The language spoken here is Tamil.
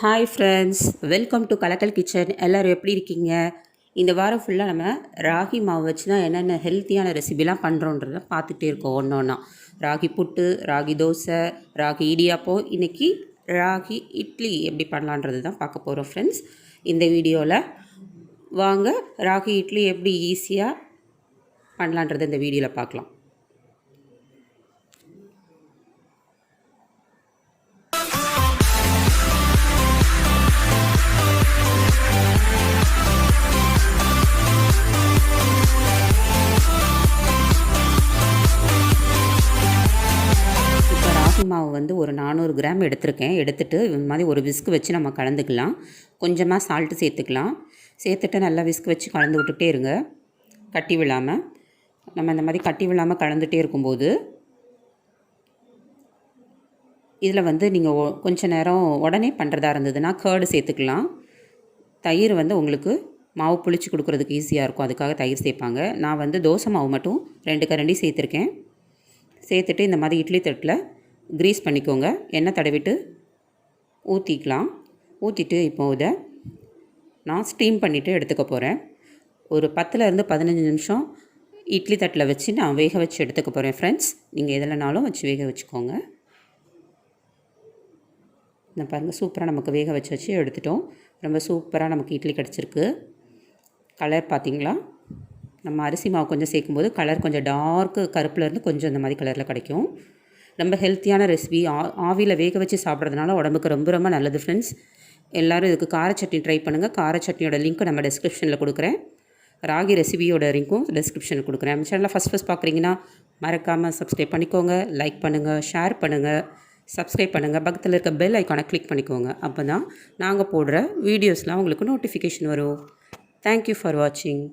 Hi friends, welcome to Kalakkal kitchen. எல்லோரும் எப்படி இருக்கீங்க? இந்த வாரம் ஃபுல்லாக நம்ம ராகி மாவு வச்சு தான் என்னென்ன ஹெல்த்தியான ரெசிபிலாம் பண்ணுறோன்றத பார்த்துட்டே இருக்கோம் ஒன்று ஒன்றா. ராகி புட்டு, ராகி தோசை, ராகி இடியாப்பம். இன்றைக்கி ராகி இட்லி எப்படி பண்ணலான்றது தான் பார்க்க போகிறோம் ஃப்ரெண்ட்ஸ் இந்த வீடியோவில். வாங்க ராகி இட்லி எப்படி ஈஸியாக பண்ணலான்றதை இந்த வீடியோவில் பார்க்கலாம். மாவு வந்து ஒரு 400 கிராம் எடுத்திருக்கேன். எடுத்துகிட்டு இந்த மாதிரி ஒரு விஸ்க் வச்சு நம்ம கலந்துக்கலாம். கொஞ்சமாக சால்ட்டு சேர்த்துக்கலாம். சேர்த்துட்டு நல்லா விஸ்க் வச்சு கலந்து விட்டுட்டே இருங்க, கட்டி விழாமல். நம்ம இந்த மாதிரி கட்டி விழாமல் கலந்துகிட்டே இருக்கும்போது இதில் வந்து நீங்கள் கொஞ்சம் நேரம் உடனே பண்ணுறதா இருந்ததுன்னா கேர்டு சேர்த்துக்கலாம். தயிர் வந்து உங்களுக்கு மாவு புளிச்சு கொடுக்குறதுக்கு ஈஸியாக இருக்கும், அதுக்காக தயிர் சேர்ப்பாங்க. நான் வந்து தோசை மாவு மட்டும் 2 கரண்டி சேர்த்துருக்கேன். சேர்த்துட்டு இந்த மாதிரி இட்லி தட்டில் க்ரீஸ் பண்ணிக்கோங்க. எண்ணெய் தடவிட்டு ஊற்றிக்கலாம். ஊற்றிட்டு இப்போ இதை நான் ஸ்டீம் பண்ணிவிட்டு எடுத்துக்க போகிறேன். ஒரு 10லேருந்து 15 நிமிஷம் இட்லி தட்டில் வச்சு நான் வேக வச்சு எடுத்துக்க போகிறேன் ஃப்ரெண்ட்ஸ். நீங்கள் எதுலனாலும் வச்சு வேக வச்சுக்கோங்க. இந்த பாருங்கள், சூப்பராக நமக்கு வேக வச்சு எடுத்துட்டோம். ரொம்ப சூப்பராக நமக்கு இட்லி கிடச்சிருக்கு. கலர் பார்த்திங்களா? நம்ம அரிசி மாவு கொஞ்சம் சேர்க்கும்போது கலர் கொஞ்சம் டார்க்கு கருப்புலேருந்து கொஞ்சம் இந்த மாதிரி கலரில் கிடைக்கும். ரொம்ப ஹெல்த்தியான ரெசிபி. ஆவியில் வேக வச்சு சாப்பிட்றதுனால உடம்புக்கு ரொம்ப ரொம்ப நல்லது ஃப்ரெண்ட்ஸ். எல்லோரும் இதுக்கு கார சட்னி ட்ரை பண்ணுங்கள். கார சட்னியோட லிங்க்கு நம்ம டிஸ்கிரிப்ஷனில் கொடுக்குறேன். ராகி ரெசிபியோட லிங்க்கும் டிஸ்கிரிப்ஷனில் கொடுக்குறேன். நம்ம சேனலில் ஃபஸ்ட் பார்க்குறீங்கன்னா மறக்காமல் சப்ஸ்கிரைப் பண்ணிக்கோங்க. லைக் பண்ணுங்கள், ஷேர் பண்ணுங்கள், சப்ஸ்கிரைப் பண்ணுங்கள். பக்கத்தில் இருக்க பெல் ஐக்கானை கிளிக் பண்ணிக்கோங்க. அப்போ தான் நாங்கள் போடுற வீடியோஸ்லாம் உங்களுக்கு நோட்டிஃபிகேஷன் வரும். தேங்க்யூ ஃபார் வாட்சிங்.